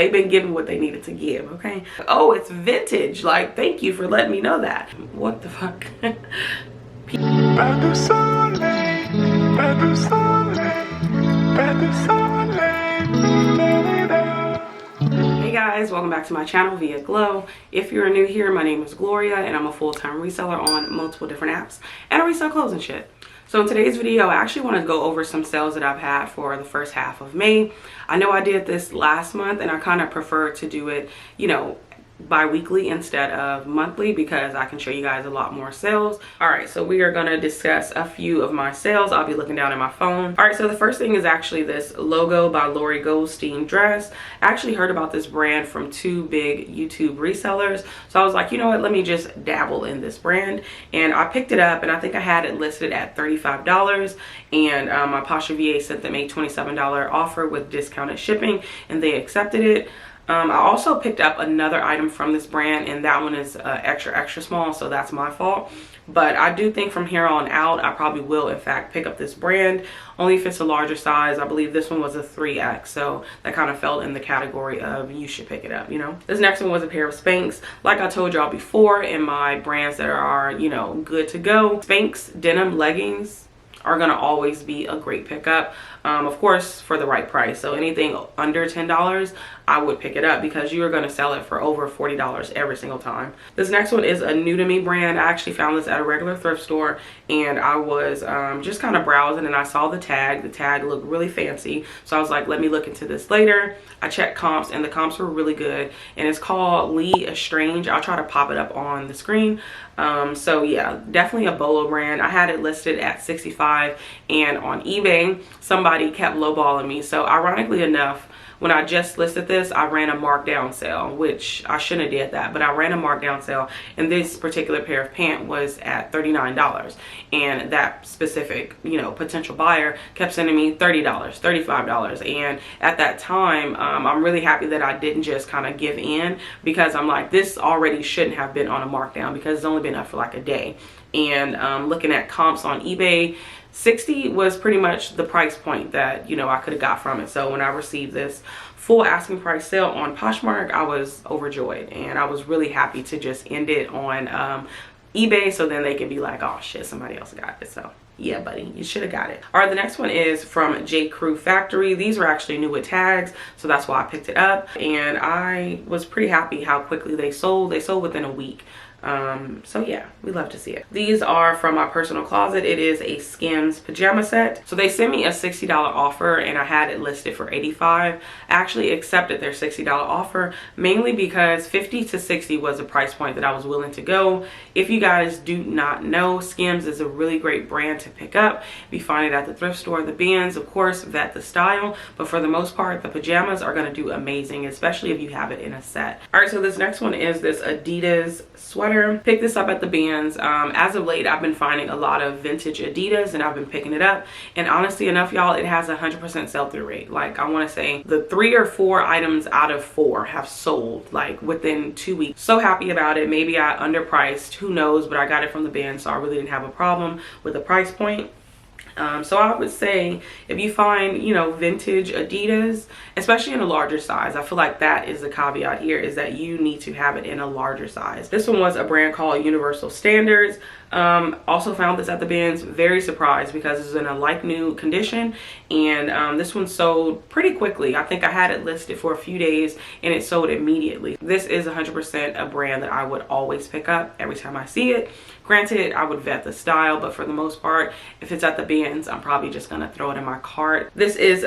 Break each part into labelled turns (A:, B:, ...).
A: They've been given what they needed to give, okay? Oh, it's vintage. Like, thank you for letting me know that. What the fuck? Hey guys, welcome back to my channel via Glow. If you're new here, my name is Gloria and I'm a full-time reseller on multiple different apps and I resell clothes and shit. So in today's video, I actually want to go over some sales that I've had for the first half of May. I know I did this last month and I kind of prefer to do it, you know, bi-weekly instead of monthly because I can show you guys a lot more sales. All right, so we are going to discuss a few of my sales. I'll be looking down at my phone. All right, so the first thing is actually this logo by Lori Goldstein dress. I actually heard about this brand from two big YouTube resellers, so I was like, you know what, let me just dabble in this brand, and I picked it up and I think I had it listed at $35, and my POSHMARK sent them a $27 offer with discounted shipping and they accepted it. I also picked up another item from this brand and that one is extra small, so that's my fault. But I do think from here on out I probably will in fact pick up this brand, only if it's a larger size. I believe this one was a 3X, so that kind of fell in the category of you should pick it up, you know. This next one was a pair of Spanx. Like I told y'all before in my brands that are, you know, good to go, Spanx denim leggings are gonna always be a great pickup, of course for the right price. So anything under $10 I would pick it up because you are going to sell it for over $40 every single time. This next one is a new to me brand. I actually found this at a regular thrift store and I was just kind of browsing and I saw the tag. The tag looked really fancy, so I was like, let me look into this later. I checked comps and the comps were really good, and it's called lik-𝕉. I'll try to pop it up on the screen. So yeah, definitely a BOLO brand. I had it listed at $65 and on eBay somebody kept lowballing me. So ironically enough, when I just listed this, I ran a markdown sale, which I shouldn't have did that, but I ran a markdown sale and this particular pair of pants was at $39. And that specific, you know, potential buyer kept sending me $30, $35. And at that time, I'm really happy that I didn't just kind of give in, because I'm like, this already shouldn't have been on a markdown because it's only been up for like a day. And looking at comps on eBay, 60 was pretty much the price point that, you know, I could have got from it. So when I received this full asking price sale on Poshmark, I was overjoyed and I was really happy to just end it on eBay, so then they can be like, oh shit, somebody else got it. So yeah, buddy, you should have got it. All right, the next one is from J Crew Factory. These were actually new with tags, so that's why I picked it up, and I was pretty happy how quickly they sold. They sold within a week. So yeah, we love to see it. These are from my personal closet. It is a Skims pajama set. So they sent me a $60 offer and I had it listed for $85. I actually accepted their $60 offer mainly because 50 to 60 was a price point that I was willing to go. If you guys do not know, Skims is a really great brand to pick up. You find it at the thrift store. The bands, of course, vet the style, but for the most part, the pajamas are going to do amazing, especially if you have it in a set. All right, so this next one is this Adidas sweater. Picked this up at the bands. As of late, I've been finding a lot of vintage Adidas and I've been picking it up, and honestly enough, y'all, it has a 100% sell-through rate. Like, I want to say the 3 or 4 items out of 4 have sold like within 2 weeks. So happy about it. Maybe I underpriced, who knows, but I got it from the band, so I really didn't have a problem with the price point. So I would say if you find, you know, vintage Adidas, especially in a larger size, I feel like that is the caveat here, is that you need to have it in a larger size. This one was a brand called Universal Standards. Also found this at the bins. Very surprised because it's in a like new condition, and this one sold pretty quickly. I think I had it listed for a few days and it sold immediately. This is 100% a brand that I would always pick up every time I see it. Granted, I would vet the style, but for the most part, if it's at the bins, I'm probably just gonna throw it in my cart. This is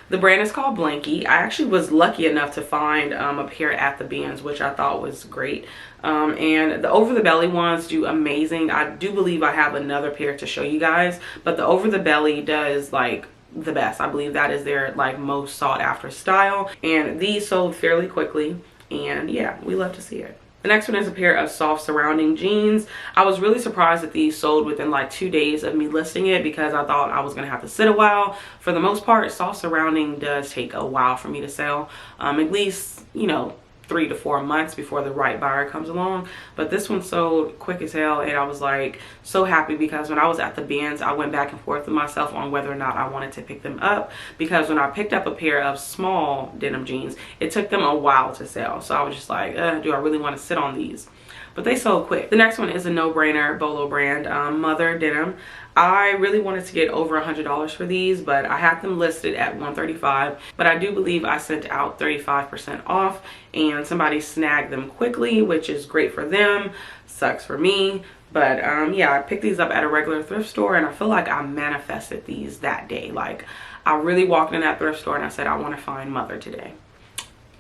A: the brand is called 𝕃𝔸𝕊𝕋. I actually was lucky enough to find a pair at the bins, which I thought was great. And the over the belly ones do amazing. I do believe I have another pair to show you guys, but the over the belly does like the best. I believe that is their like most sought after style, and these sold fairly quickly, and yeah, we love to see it. The next one is a pair of soft surrounding jeans. I was really surprised that these sold within like 2 days of me listing it because I thought I was gonna have to sit a while. For the most part, soft surrounding does take a while for me to sell, at least, you know, 3 to 4 months before the right buyer comes along. But this one sold quick as hell, and I was like so happy because when I was at the bins, I went back and forth with myself on whether or not I wanted to pick them up, because when I picked up a pair of small denim jeans, it took them a while to sell. So I was just like, do I really want to sit on these? But they sold quick. The next one is a no-brainer BOLO brand, Mother denim. I really wanted to get over $100 for these, but I had them listed at $135. But I do believe I sent out 35% off, and somebody snagged them quickly, which is great for them. Sucks for me. But yeah, I picked these up at a regular thrift store, and I feel like I manifested these that day. Like, I really walked in that thrift store and I said, I want to find Mother today.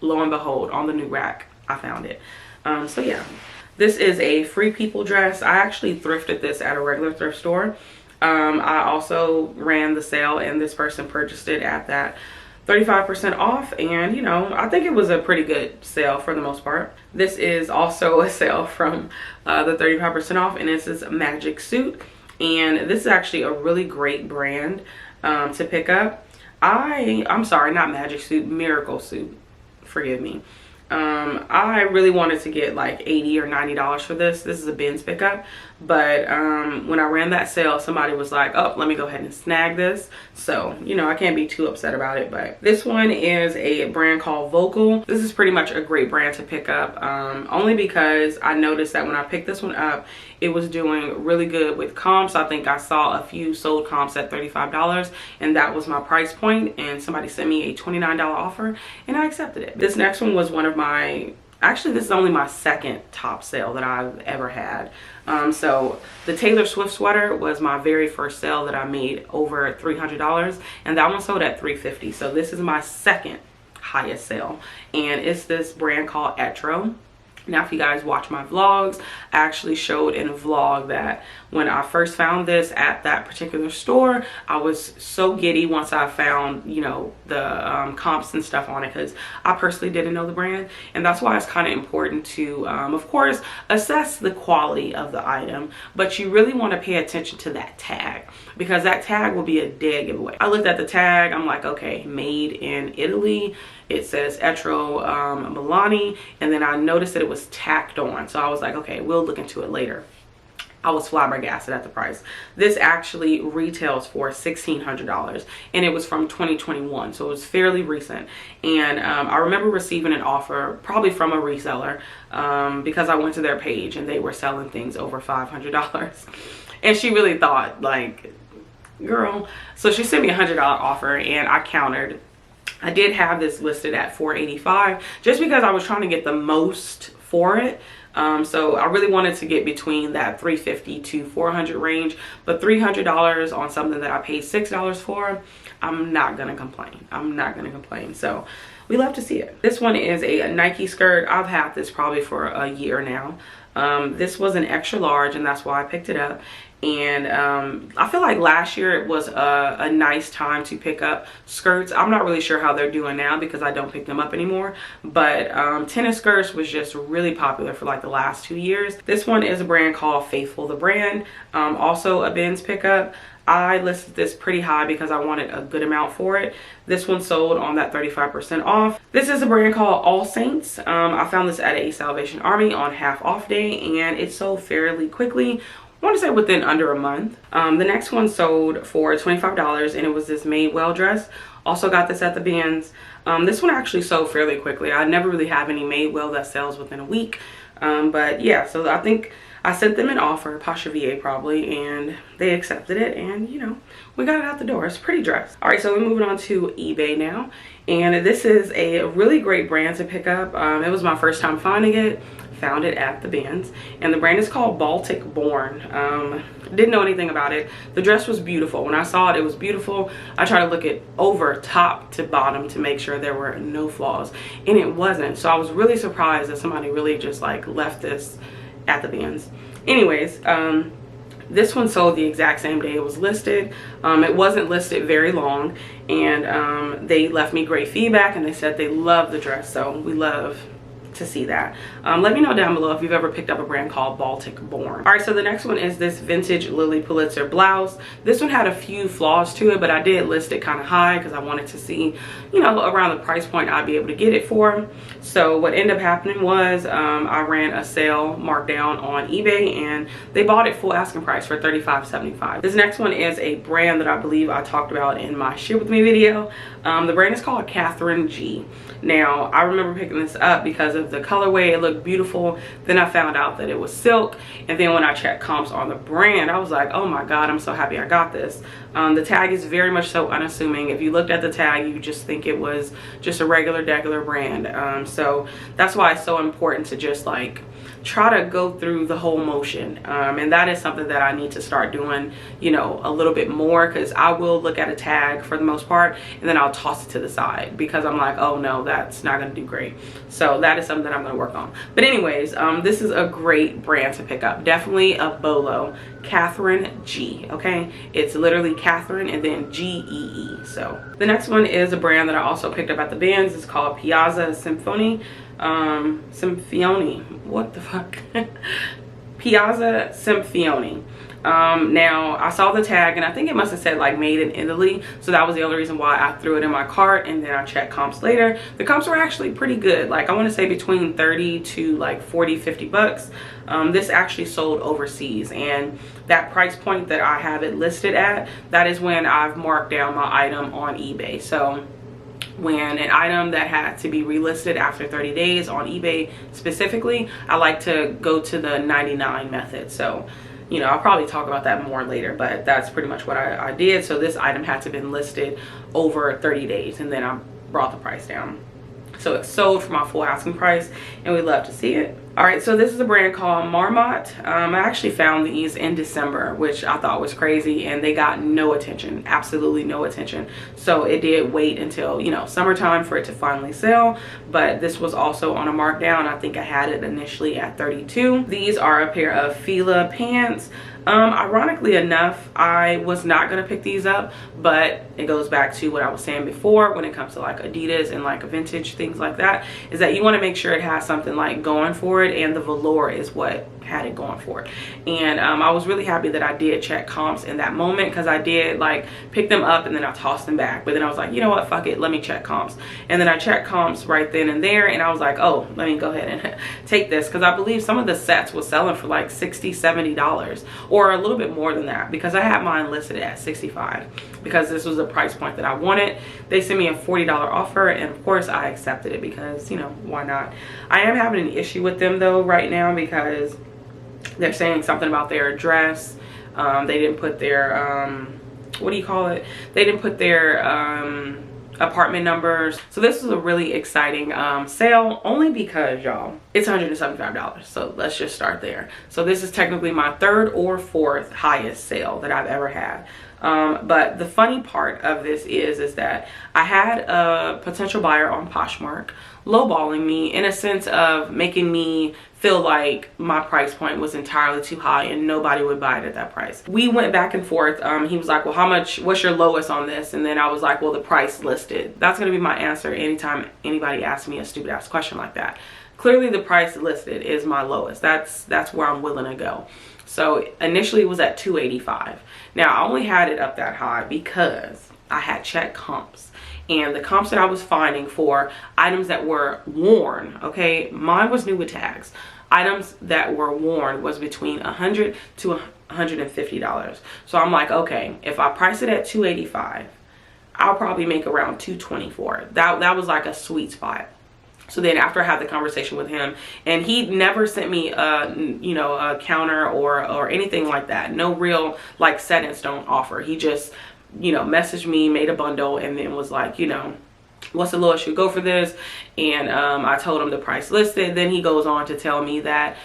A: Lo and behold, on the new rack, I found it. So yeah. This is a Free People dress. I actually thrifted this at a regular thrift store. I also ran the sale, and this person purchased it at that 35% off, and you know, I think it was a pretty good sale for the most part. This is also a sale from the 35% off, and this is Magic Suit, and this is actually a really great brand to pick up. I'm sorry, not Magic Suit, Miracle Suit, forgive me. I really wanted to get like $80 or $90 for this. This is a bins pickup, but when I ran that sale, somebody was like, oh, let me go ahead and snag this. So, you know, I can't be too upset about it. But this one is a brand called Vocal. This is pretty much a great brand to pick up, only because I noticed that when I picked this one up, it was doing really good with comps. I think I saw a few sold comps at $35, and that was my price point, and somebody sent me a $29 offer, and I accepted it. This next one was one of my, actually this is only my second top sale that I've ever had. So the Taylor Swift sweater was my very first sale that I made over $300, and that one sold at $350. So this is my second highest sale, and it's this brand called 𝕄𝕄𝔼𝕼. Now, if you guys watch my vlogs, I actually showed in a vlog that when I first found this at that particular store, I was so giddy once I found, you know, the comps and stuff on it, because I personally didn't know the brand. And that's why it's kind of important to, of course, assess the quality of the item, but you really want to pay attention to that tag, because that tag will be a dead giveaway. I looked at the tag, I'm like, okay, made in Italy. It says 𝕄𝕼𝔼𝕼, and then I noticed that it was tacked on. So I was like, okay, we'll look into it later. I was flabbergasted at the price. This actually retails for $1,600, and it was from 2021, so it was fairly recent. And I remember receiving an offer, probably from a reseller, because I went to their page and they were selling things over $500. And she really thought, like, girl. So she sent me a $100 offer, and I countered. I did have this listed at $485 just because I was trying to get the most for it. So I really wanted to get between that $350 to $400 range, but $300 on something that I paid $6 for, I'm not gonna complain. I'm not gonna complain. So we love to see it. This one is a Nike skirt. I've had this probably for a year now. This was an extra large, and that's why I picked it up. And I feel like last year it was a nice time to pick up skirts. I'm not really sure how they're doing now because I don't pick them up anymore, but tennis skirts was just really popular for like the last 2 years. This one is a brand called Faithful the brand, also a bins pickup. I listed this pretty high because I wanted a good amount for it. This one sold on that 35% off. This is a brand called All Saints. I found this at a Salvation Army on half off day, and it sold fairly quickly. I want to say within under a month. The next one sold for $25, and it was this Made Well dress. Also got this at the bins. This one actually sold fairly quickly. I never really have any Made Well that sells within a week. But yeah, so I think I sent them an offer, POSHMARK probably, and they accepted it, and you know, we got it out the door. It's a pretty dress. All right, so we're moving on to eBay now, and this is a really great brand to pick up. It was my first time finding it. Found it at the bins, and the brand is called Baltic Born. Didn't know anything about it. The dress was beautiful. When I saw it, it was beautiful. I tried to look it over top to bottom to make sure there were no flaws, and it wasn't. So I was really surprised that somebody really just like left this at the bins. Anyways, this one sold the exact same day it was listed. It wasn't listed very long, and they left me great feedback, and they said they love the dress. So we love to see that. Let me know down below if you've ever picked up a brand called Baltic Born. All right, so the next one is this vintage Lilly Pulitzer blouse. This one had a few flaws to it, but I did list it kind of high because I wanted to see, you know, around the price point I'd be able to get it for. So what ended up happening was I ran a sale markdown on eBay and they bought it full asking price for $35.75. This next one is a brand that I believe I talked about in my Ship With Me video. The brand is called Catherine G. Now, I remember picking this up because of the colorway. It looked beautiful. Then I found out that it was silk. And then when I checked comps on the brand, I was like, oh my God, I'm so happy I got this. The tag is very much so unassuming. If you looked at the tag, you just think it was just a regular brand. So that's why it's so important to just like try to go through the whole motion, and that is something that I need to start doing, you know, a little bit more, because I will look at a tag for the most part and then I'll toss it to the side because I'm like, oh no, that's not going to do great. So that is something that I'm going to work on. But anyways, this is a great brand to pick up. Definitely a BOLO. Catherine G. Okay, it's literally Catherine and then G-E-E. So the next one is a brand that I also picked up at the bins. It's called Piazza Symphony. Symphiony, what the fuck? Piazza Symphony. Now I saw the tag and I think it must have said like made in Italy, so that was the only reason why I threw it in my cart, and then I checked comps later. The comps were actually pretty good, like I want to say between 30 to like 40-50 bucks. This actually sold overseas, and that price point that I have it listed at, that is when I've marked down my item on eBay. So when an item that had to be relisted after 30 days on eBay specifically, I like to go to the 99 method. So, you know, I'll probably talk about that more later, but that's pretty much what I did. So this item had to have been listed over 30 days, and then I brought the price down. So it sold for my full asking price, and we love to see it. All right, so this is a brand called Marmot. I actually found these in December, which I thought was crazy, and they got no attention, absolutely no attention. So it did wait until, you know, summertime for it to finally sell, but this was also on a markdown. I think I had it initially at 32. These are a pair of Fila pants. Ironically enough, I was not gonna pick these up, but it goes back to what I was saying before when it comes to like Adidas and like vintage things like that, is that you want to make sure it has something like going for it, and the velour is what had it going for it. And I was really happy that I did check comps in that moment, because I did like pick them up and then I tossed them back, but then I was like, you know what, fuck it, let me check comps. And then I checked comps right then and there, and I was like, oh, let me go ahead and take this, because I believe some of the sets was selling for like $60-70 or a little bit more than that, because I had mine listed at $65 because this was the price point that I wanted. They sent me a $40 offer, and of course I accepted it because, you know, why not? I am having an issue with them though right now, because they're saying something about their address. They didn't put their what do you call it, they didn't put their apartment numbers. So this is a really exciting sale, only because y'all, it's $175. So let's just start there. So this is technically my third or fourth highest sale that I've ever had. But the funny part of this is that I had a potential buyer on Poshmark lowballing me, in a sense of making me feel like my price point was entirely too high and nobody would buy it at that price. We went back and forth. He was like, well, how much, what's your lowest on this? And then I was like, well, the price listed. That's gonna be my answer anytime anybody asks me a stupid ass question like that. Clearly the price listed is my lowest. That's where I'm willing to go. So initially it was at $285. Now I only had it up that high because I had checked comps, and the comps that I was finding for items that were worn, okay, mine was new with tags. Items that were worn was between $100 to $150. So I'm like, okay, if I price it at $285, I'll probably make around $224. That was like a sweet spot. So then after I had the conversation with him, and he never sent me you know, a counter or anything like that, no real like set in stone offer. He just, you know, messaged me, made a bundle, and then was like, you know, what's the lowest you go for this? And I told him the price listed. Then he goes on to tell me that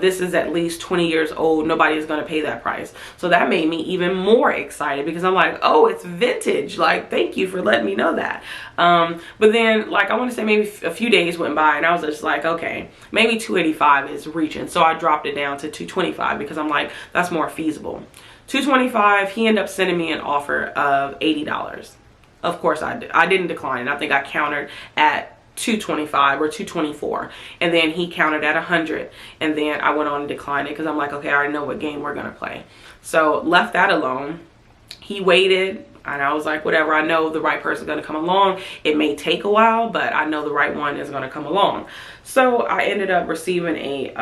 A: this is at least 20 years old, nobody is going to pay that price. So that made me even more excited, because I'm like, oh, it's vintage, like, thank you for letting me know that. But then, like, I want to say maybe a few days went by, and I was just like, okay, maybe 285 is reaching. So I dropped it down to 225, because I'm like, that's more feasible. 225, he ended up sending me an offer of $80. Of course I didn't decline it. I think I countered at 225 or 224, and then he counted at 100, and then I went on and declined it because I'm like, okay, I already know what game we're gonna play. So left that alone. He waited, and I was like, whatever, I know the right person's gonna come along. It may take a while, but I know the right one is gonna come along. So I ended up receiving a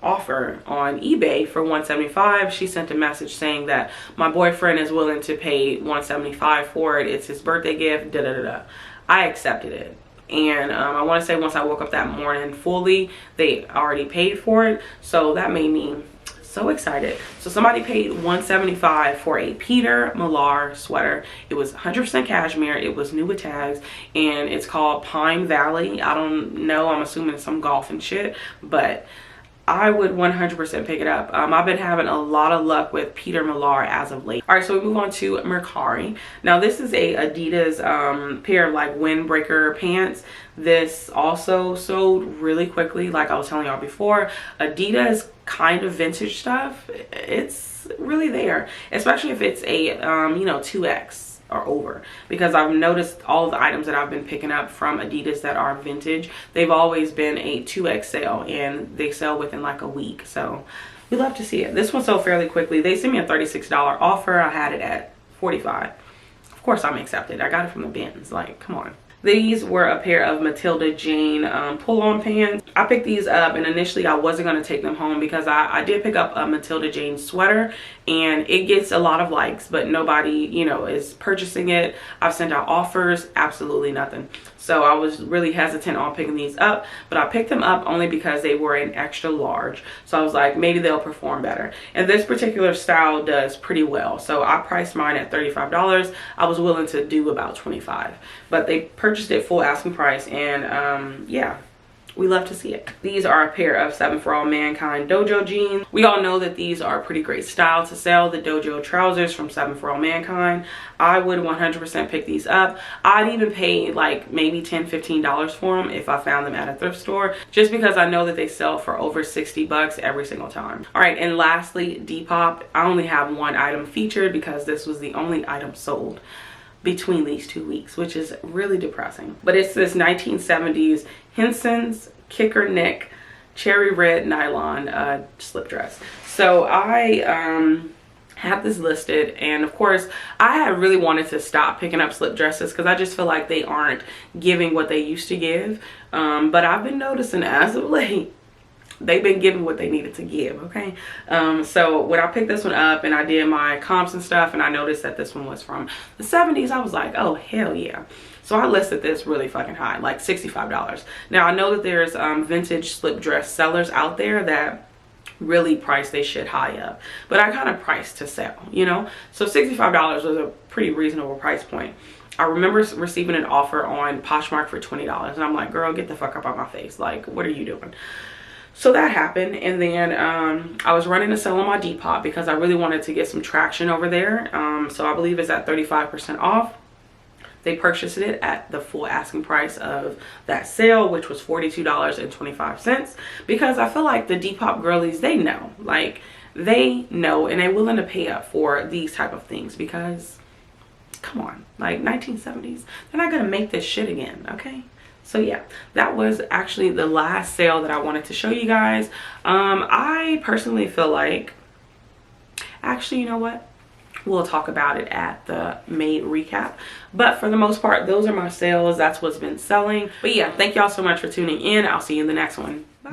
A: offer on eBay for $175. She sent a message saying that my boyfriend is willing to pay $175 for it. It's his birthday gift, da da da da. I accepted it. And I want to say once I woke up that morning fully, they already paid for it. So that made me so excited. So somebody paid $175 for a 𝕃𝕊𝕊 sweater. It was 100% cashmere. It was new with tags, and it's called Pine Valley. I don't know. I'm assuming it's some golf and shit, but I would 100% pick it up. I've been having a lot of luck with 𝕃𝕊𝕊 as of late. All right, so we move on to 𝕃𝕑. Now this is a Adidas pair of like windbreaker pants. This also sold really quickly. Like I was telling y'all before, Adidas kind of vintage stuff, it's really there, especially if it's a you know, 2X or over, because I've noticed all of the items that I've been picking up from Adidas that are vintage, they've always been a 2X sale, and they sell within like a week. So we love to see it. This one sold fairly quickly. They sent me a $36 offer. I had it at $45. Of course I'm accepted. I got it from the bins. Like, come on. These were a pair of Matilda Jean pull-on pants. I picked these up, and initially I wasn't going to take them home because I did pick up a Matilda Jean sweater, and it gets a lot of likes, but nobody, you know, is purchasing it. I've sent out offers, absolutely nothing. So I was really hesitant on picking these up, but I picked them up only because they were an extra large. So I was like, maybe they'll perform better. And this particular style does pretty well. So I priced mine at $35. I was willing to do about $25, but they purchased it full asking price, and yeah, we love to see it. These are a pair of 7FOR_ALL Dojo Jeans. We all know that these are a pretty great style to sell, the Dojo trousers from 7FOR_ALL. I would 100% pick these up. I'd even pay like maybe $10–15 for them if I found them at a thrift store, just because I know that they sell for over 60 bucks every single time. All right, and lastly, Depop. I only have one item featured because this was the only item sold between these 2 weeks, which is really depressing. But it's this 1970s Henson's kicker neck cherry red nylon slip dress. So I have this listed, and of course I had really wanted to stop picking up slip dresses because I just feel like they aren't giving what they used to give, but I've been noticing as of late they've been giving what they needed to give. Okay, so when I picked this one up and I did my comps and stuff, and I noticed that this one was from the 70s, I was like, oh hell yeah. So I listed this really fucking high, like $65. Now I know that there's vintage slip dress sellers out there that really price they shit high up, but I kind of priced to sell, you know. So $65 was a pretty reasonable price point. I remember receiving an offer on Poshmark for $20, and I'm like, girl, get the fuck up out my face. Like, what are you doing? So that happened, and then I was running a sale on my Depop because I really wanted to get some traction over there. So I believe it's at 35% off. They purchased it at the full asking price of that sale, which was $42.25, because I feel like the Depop girlies, they know. Like, they know, and they're willing to pay up for these type of things because, come on, like 1970s, they're not going to make this shit again, okay? So yeah, that was actually the last sale that I wanted to show you guys. I personally feel like, actually, you know what? We'll talk about it at the May recap. But for the most part, those are my sales. That's what's been selling. But yeah, thank y'all so much for tuning in. I'll see you in the next one. Bye.